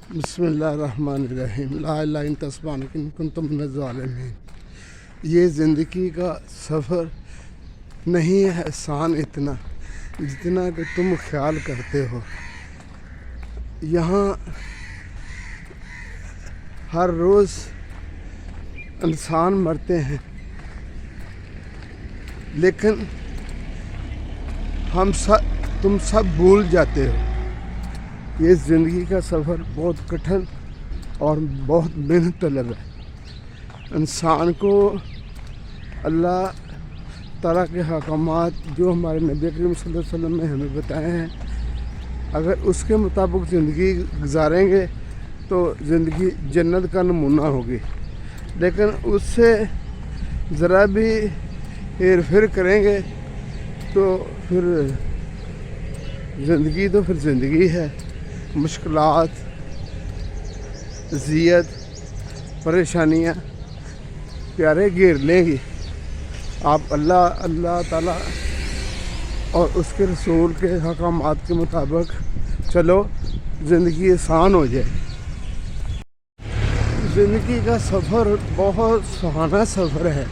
بسم اللہ الرحمن الرحیم لا الہ الا انت سبحانک انی کنت من الظالمین۔ یہ زندگی کا سفر نہیں ہے آسان اتنا جتنا کہ تم خیال کرتے ہو۔ یہاں ہر روز انسان مرتے ہیں، لیکن تم سب بھول جاتے ہو۔ یہ زندگی کا سفر بہت کٹھن اور بہت محنت طلب ہے۔ انسان کو اللہ تعالیٰ کے احکامات جو ہمارے نبی کریم صلی اللہ علیہ وسلم نے ہمیں بتائے ہیں، اگر اس کے مطابق زندگی گزاریں گے تو زندگی جنت کا نمونہ ہوگی، لیکن اس سے ذرا بھی ہیر پھیر کریں گے تو پھر زندگی ہے۔ مشکلات، اذیت، پریشانیاں پیارے گھیر لیں گی۔ آپ اللہ تعالیٰ اور اس کے رسول کے حکامات کے مطابق چلو، زندگی آسان ہو جائے۔ زندگی کا سفر بہت سہانا سفر ہے۔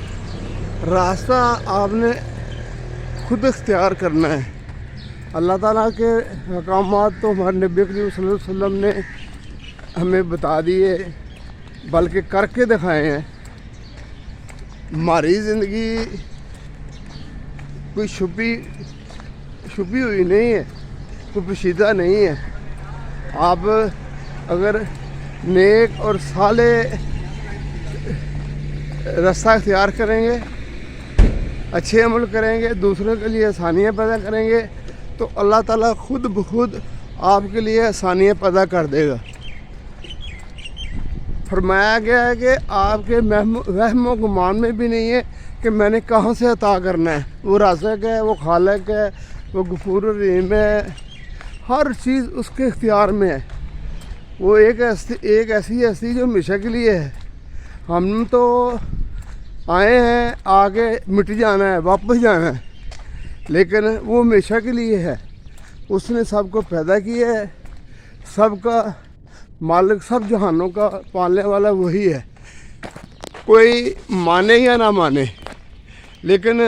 راستہ آپ نے خود اختیار کرنا ہے۔ اللہ تعالیٰ کے احکامات تو ہمارے نبی کریم صلی اللہ علیہ وسلم نے ہمیں بتا دیے، بلکہ کر کے دکھائے ہیں۔ ہماری زندگی کوئی چھپی ہوئی نہیں ہے، کوئی پوشیدہ نہیں ہے۔ آپ اگر نیک اور صالح راستہ اختیار کریں گے، اچھے عمل کریں گے، دوسروں کے لیے آسانیاں پیدا کریں گے، تو اللہ تعالیٰ خود بخود آپ کے لیے آسانیاں پیدا کر دے گا۔ فرمایا گیا ہے کہ آپ کے وہم و گمان میں بھی نہیں ہے کہ میں نے کہاں سے عطا کرنا ہے۔ وہ رازق ہے، وہ خالق ہے، وہ غفور الرحیم ہے، ہر چیز اس کے اختیار میں ہے۔ وہ ایک ایسی ہستی جو ہمیشہ کے لیے ہے۔ ہم تو آئے ہیں، آگے مٹ جانا ہے، واپس جانا ہے، لیکن وہ ہمیشہ کے لیے ہے۔ اس نے سب کو پیدا کیا ہے، سب کا مالک، سب جہانوں کا پالنے والا وہی ہے۔ کوئی مانے یا نہ مانے، لیکن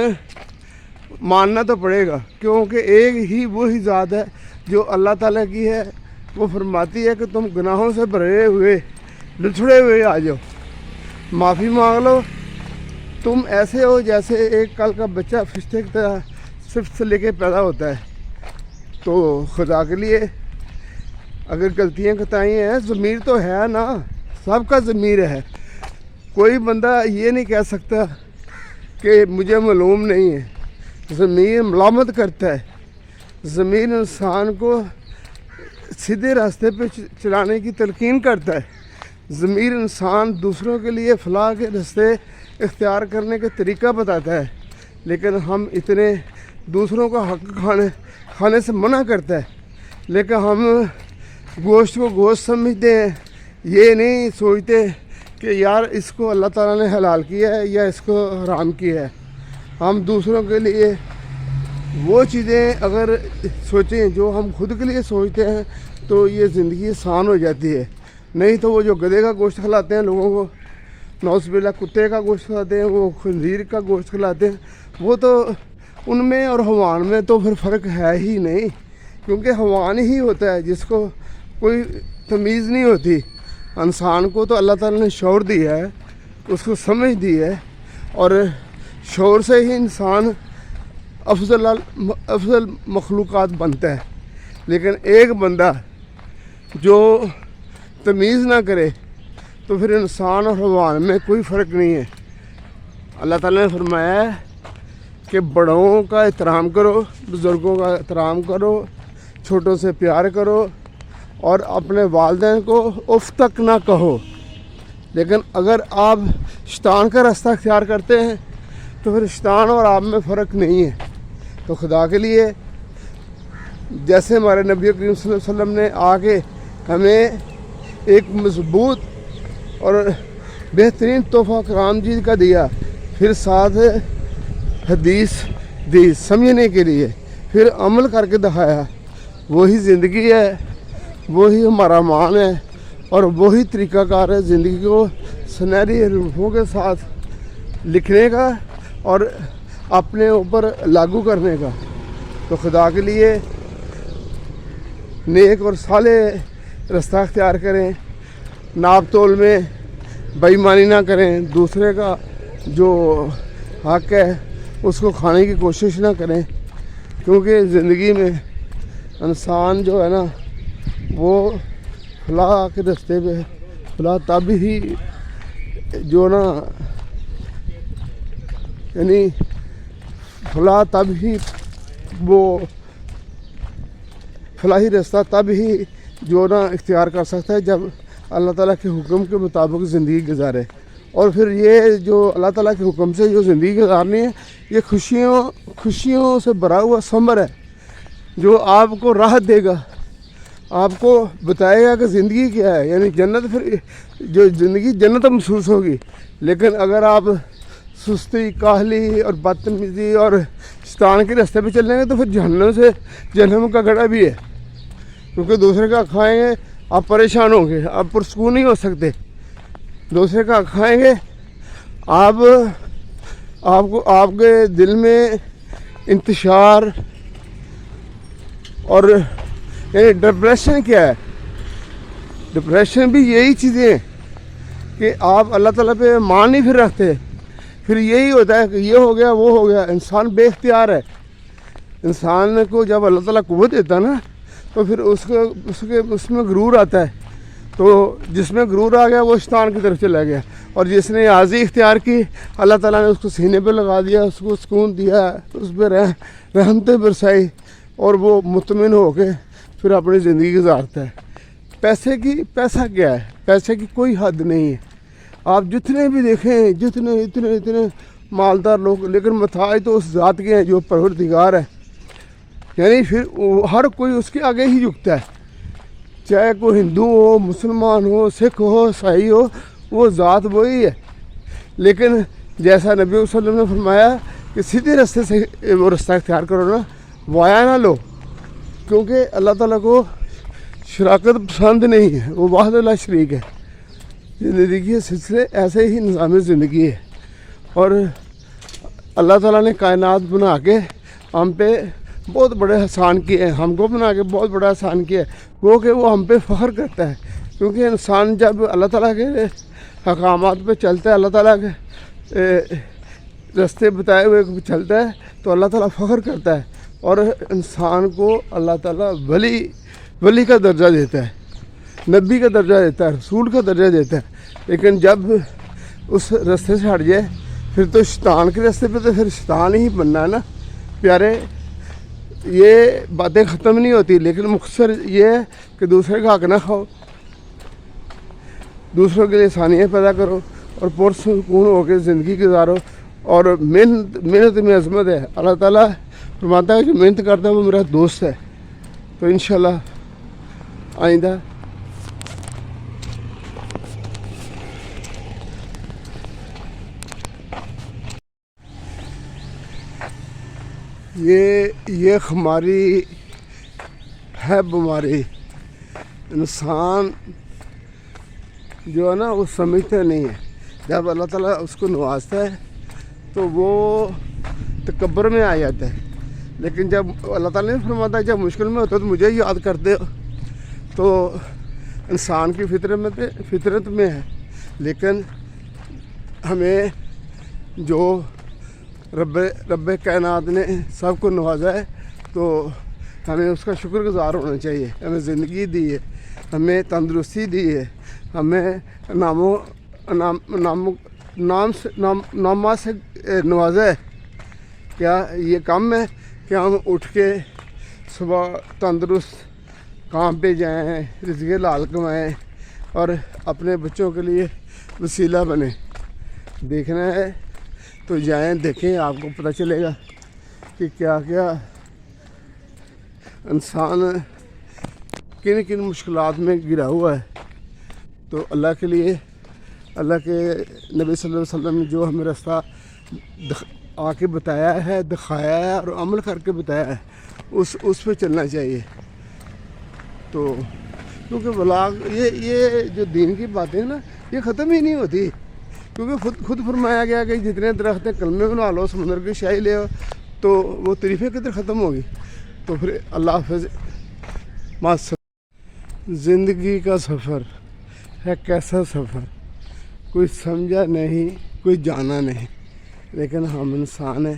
ماننا تو پڑے گا، کیونکہ ایک ہی وہی ذات ہے جو اللہ تعالیٰ کی ہے۔ وہ فرماتی ہے کہ تم گناہوں سے بھرے ہوئے، لچھڑے ہوئے آ جاؤ، معافی مانگ لو۔ تم ایسے ہو جیسے ایک کل کا بچہ فرشتے کی طرح صرف سے لے کے پیدا ہوتا ہے۔ تو خدا کے لیے اگر غلطیاں کتائیں ہیں، ضمیر تو ہے نا، سب کا ضمیر ہے۔ کوئی بندہ یہ نہیں کہہ سکتا کہ مجھے معلوم نہیں ہے۔ ضمیر ملامت کرتا ہے، ضمیر انسان کو سیدھے راستے پہ چلانے کی تلقین کرتا ہے۔ ضمیر انسان دوسروں کے لیے فلاح کے راستے اختیار کرنے کا طریقہ بتاتا ہے، لیکن ہم اتنے دوسروں کا حق کھانے سے منع کرتا ہے، لیکن ہم گوشت کو گوشت سمجھتے ہیں۔ یہ نہیں سوچتے کہ یار اس کو اللہ تعالیٰ نے حلال کیا ہے یا اس کو حرام کیا ہے۔ ہم دوسروں کے لیے وہ چیزیں اگر سوچیں جو ہم خود کے لیے سوچتے ہیں تو یہ زندگی آسان ہو جاتی ہے۔ نہیں تو وہ جو گدھے کا گوشت کھلاتے ہیں لوگوں کو، نعوذ باللہ کتے کا گوشت کھلاتے ہیں، وہ خنزیر کا گوشت کھلاتے ہیں، وہ تو ان میں اور حیوان میں تو پھر فرق ہے ہی نہیں، کیونکہ حیوان ہی ہوتا ہے جس کو کوئی تمیز نہیں ہوتی۔ انسان کو تو اللہ تعالیٰ نے شعور دیا ہے، اس کو سمجھ دی ہے، اور شعور سے ہی انسان افضل مخلوقات بنتا ہے۔ لیکن ایک بندہ جو تمیز نہ کرے تو پھر انسان اور حیوان میں کوئی فرق نہیں ہے۔ اللہ تعالیٰ نے فرمایا ہے کہ بڑوں کا احترام کرو، بزرگوں کا احترام کرو، چھوٹوں سے پیار کرو، اور اپنے والدین کو اف تک نہ کہو۔ لیکن اگر آپ شیطان کا راستہ اختیار کرتے ہیں تو پھر شیطان اور آپ میں فرق نہیں ہے۔ تو خدا کے لیے جیسے ہمارے نبی کریم صلی اللہ علیہ وسلم نے آگے ہمیں ایک مضبوط اور بہترین تحفہ کرام جی کا دیا، پھر ساتھ حدیث دی سمجھنے کے لیے، پھر عمل کر کے دکھایا، وہی زندگی ہے، وہی ہمارا مان ہے، اور وہی طریقہ کار ہے زندگی کو سنہری حروفوں کے ساتھ لکھنے کا اور اپنے اوپر لاگو کرنے کا. تو خدا کے لیے نیک اور صالح رستہ اختیار کریں, ناپ تول میں بے ایمانی نہ کریں, دوسرے کا جو حق ہے اس کو کھانے کی کوشش نہ کریں, کیونکہ زندگی میں انسان جو ہے نا وہ فلاح کے راستے پہ فلاح تب ہی جو نا یعنی فلاح تب ہی وہ فلاحی راستہ تب ہی جو نا اختیار کر سکتا ہے جب اللہ تعالیٰ کے حکم کے مطابق زندگی گزارے. اور پھر یہ جو اللہ تعالیٰ کے حکم سے جو زندگی گزارنی ہے یہ خوشیوں سے بھرا ہوا ثمر ہے جو آپ کو راحت دے گا, آپ کو بتائے گا کہ زندگی کیا ہے. یعنی جنت, پھر جو زندگی جنت محسوس ہوگی. لیکن اگر آپ سستی, کاہلی اور بدتمیزی اور شیطان کے راستے پہ چلیں گے تو پھر جہنم کا گڑھا بھی ہے, کیونکہ دوسرے کا کھائیں گے آپ پریشان ہوں گے, آپ پرسکون نہیں ہو سکتے. دوسرے کا کھائیں گے آپ کے دل میں انتشار اور یعنی ڈپریشن کیا ہے, ڈپریشن بھی یہی چیزیں ہیں کہ آپ اللہ تعالیٰ پہ مان نہیں پھر رکھتے. پھر یہی ہوتا ہے کہ یہ ہو گیا وہ ہو گیا. انسان بے اختیار ہے. انسان کو جب اللہ تعالیٰ قوت دیتا ہے نا تو پھر اس میں غرور آتا ہے. تو جس میں غرور آ گیا وہ شیطان کی طرف چلا گیا, اور جس نے عاجزی اختیار کی اللہ تعالیٰ نے اس کو سینے پہ لگا دیا, اس کو سکون دیا, اس پہ رحمتیں برسائی اور وہ مطمئن ہو کے پھر اپنی زندگی گزارتا ہے. پیسہ کیا ہے؟ پیسے کی کوئی حد نہیں ہے. آپ جتنے بھی دیکھیں اتنے مالدار لوگ, لیکن محتاج تو اس ذات کے ہیں جو پروردگار ہے. یعنی پھر ہر کوئی اس کے آگے ہی جھکتا ہے, چاہے کوئی ہندو ہو, مسلمان ہو, سکھ ہو, عیسائی ہو, وہ ذات وہی ہے. لیکن جیسا نبی صلی اللہ علیہ وسلم نے فرمایا کہ سیدھے راستے سے وہ رستہ اختیار کرو نا, وایا نہ لو, کیونکہ اللہ تعالیٰ کو شراکت پسند نہیں ہے, وہ واحد لا شریک ہے. زندگی کے سلسلے ایسے ہی نظام زندگی ہے. اور اللہ تعالیٰ نے کائنات بنا کے ہم پہ بہت بڑے احسان کیے ہیں, ہم کو بنا کے بہت بڑا احسان کیا ہے, وہ کہ وہ ہم پہ فخر کرتا ہے. کیونکہ انسان جب اللہ تعالیٰ کے احکامات پہ چلتا ہے, اللہ تعالیٰ کے راستے بتائے ہوئے چلتا ہے, تو اللہ تعالیٰ فخر کرتا ہے اور انسان کو اللہ تعالیٰ ولی کا درجہ دیتا ہے, نبی کا درجہ دیتا ہے, رسول کا درجہ دیتا ہے. لیکن جب اس راستے سے ہٹ جائے پھر تو شیطان کے راستے پہ تو پھر شیطان ہی بننا ہے نا پیارے. یہ باتیں ختم نہیں ہوتی, لیکن مختصر یہ ہے کہ دوسرے کا حق نہ کھاؤ, دوسروں کے لیے آسانیاں پیدا کرو اور پرسکون ہو کے زندگی گزارو. اور محنت میں عظمت ہے. اللہ تعالیٰ فرماتا ہے جو محنت کرتا ہے وہ میرا دوست ہے. تو انشاءاللہ آئندہ یہ ہماری ہے بیماری. انسان جو ہے نا وہ سمجھتے نہیں ہے. جب اللہ تعالیٰ اس کو نوازتا ہے تو وہ تکبر میں آ جاتا ہے. لیکن جب اللہ تعالیٰ نے فرماتا ہے جب مشکل میں ہوتا ہے تو مجھے یاد کرتے ہو, تو انسان کی فطرت میں ہے. لیکن ہمیں جو رب کائنات نے سب کو نوازا ہے تو ہمیں اس کا شکر گزار ہونا چاہیے. ہمیں زندگی دی ہے, ہمیں تندرستی دی ہے, ہمیں نامات سے نوازا ہے. کیا یہ کم ہے کہ ہم اٹھ کے صبح تندرست کام پہ جائیں, رزق حلال کمائیں اور اپنے بچوں کے لیے وسیلہ بنیں؟ دیکھنا ہے تو جائیں, دیکھیں, آپ کو پتہ چلے گا کہ کیا کیا انسان کن مشکلات میں گرا ہوا ہے. تو اللہ کے لیے, اللہ کے نبی صلی اللہ علیہ وسلم نے جو ہمیں راستہ آ کے بتایا ہے, دکھایا ہے اور عمل کر کے بتایا ہے, اس پہ چلنا چاہیے. تو کیونکہ بلاغ یہ جو دین کی باتیں ہیں نا یہ ختم ہی نہیں ہوتی، کیونکہ خود فرمایا گیا کہ جتنے درخت کلمے بنا لو، سمندر کی شاہی لے آؤ، تو وہ تعریفیں کدھر ختم ہوگی. تو پھر اللہ حافظ. زندگی کا سفر ہے کیسا سفر، کوئی سمجھا نہیں کوئی جانا نہیں، لیکن ہم انسان ہیں.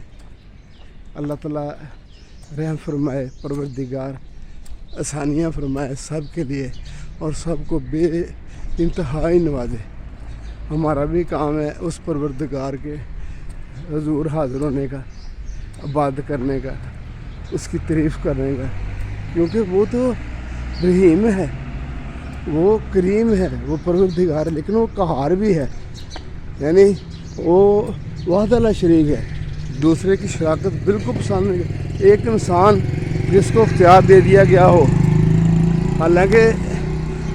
اللہ تعالیٰ رحم فرمائے، پروردگار آسانیاں فرمائے سب کے لیے اور سب کو بے انتہائی نوازے. ہمارا بھی کام ہے اس پروردگار کے حضور حاضر ہونے کا، عبادت کرنے کا، اس کی تعریف کرنے کا، کیونکہ وہ تو رحیم ہے، وہ کریم ہے، وہ پروردگار ہے، لیکن وہ قہار بھی ہے. یعنی وہ وحدہ لا شریک ہے، دوسرے کی شراکت بالکل پسند نہیں. ایک انسان جس کو اختیار دے دیا گیا ہو، حالانکہ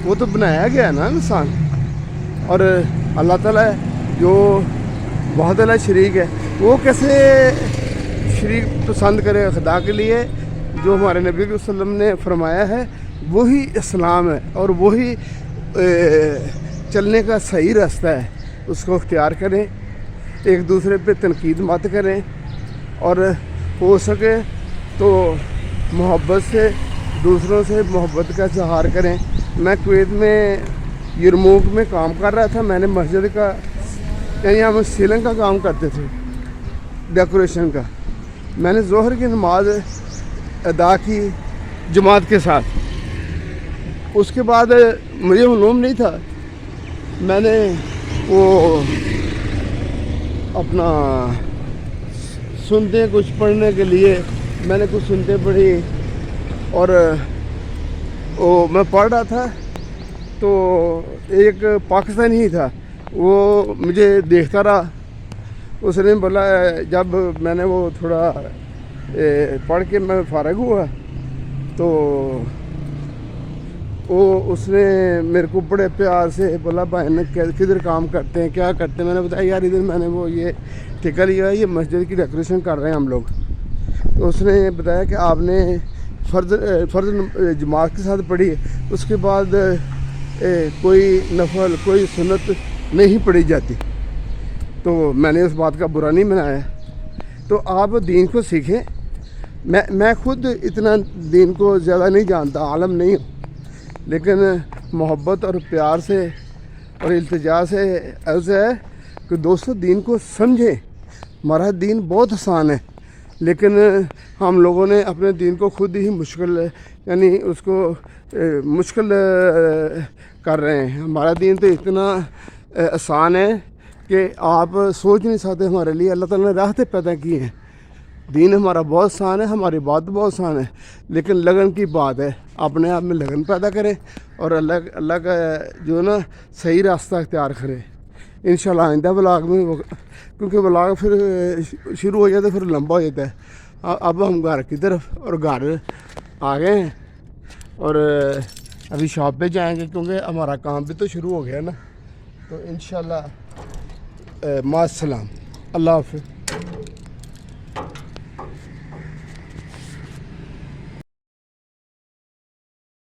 وہ تو بنایا گیا نا انسان، اور اللہ تعالیٰ جو وحدہ لا شریک ہے وہ کیسے شریک پسند کرے خدا کے لیے. جو ہمارے نبی صلی اللہ علیہ وسلم نے فرمایا ہے وہی اسلام ہے اور وہی چلنے کا صحیح راستہ ہے. اس کو اختیار کریں، ایک دوسرے پہ تنقید مت کریں، اور ہو سکے تو محبت سے دوسروں سے محبت کا اظہار کریں. میں کویت میں یرموک میں کام کر رہا تھا. میں نے مسجد کا یعنی ہم سیلنگ کا کام کرتے تھے، ڈیکوریشن کا. میں نے ظہر کی نماز ادا کی جماعت کے ساتھ. اس کے بعد مجھے معلوم نہیں تھا، میں نے وہ اپنا سنتیں کچھ پڑھنے کے لیے میں نے کچھ سنتیں پڑھی، اور وہ میں پڑھ رہا تھا تو ایک پاکستانی ہی تھا، وہ مجھے دیکھتا رہا. اس نے بولا، جب میں نے وہ تھوڑا پڑھ کے میں فارغ ہوا تو اس نے میرے کو بڑے پیار سے بولا، بھائی نے کدھر کام کرتے ہیں، کیا کرتے ہیں؟ میں نے بتایا، یار ادھر میں نے وہ یہ ٹھیکہ لیا ہے، یہ مسجد کی ڈیکوریشن کر رہے ہیں ہم لوگ. تو اس نے بتایا کہ آپ نے فرض جماعت کے ساتھ پڑھی، اس کے بعد کوئی نفل کوئی سنت نہیں پڑھی جاتی. تو میں نے اس بات کا برا نہیں منایا. تو آپ دین کو سیکھیں. میں خود اتنا دین کو زیادہ نہیں جانتا، عالم نہیں ہوں، لیکن محبت اور پیار سے اور التجا سے عرض ہے کہ دوستو دین کو سمجھیں. ہمارا دین بہت آسان ہے، لیکن ہم لوگوں نے اپنے دین کو خود ہی مشکل یعنی اس کو مشکل کر رہے ہیں. ہمارا دین تو اتنا آسان ہے کہ آپ سوچ نہیں سکتے. ہمارے لیے اللہ تعالیٰ نے راحتیں پیدا کی ہیں. دین ہمارا بہت آسان ہے، ہماری بات بہت آسان ہے، لیکن لگن کی بات ہے. اپنے آپ میں لگن پیدا کریں اور اللہ کا جو ہے نا صحیح راستہ اختیار کریں. انشاءاللہ آئندہ بلاگ میں، کیونکہ بلاگ پھر شروع ہو جاتا ہے پھر لمبا ہو جاتا ہے. اب ہم گھر کی طرف اور گھر آ گئے ہیں، اور ابھی شاپ پہ جائیں گے کیونکہ ہمارا کام بھی تو شروع ہو گیا نا. تو انشاءاللہ مع السلام، اللہ حافظ.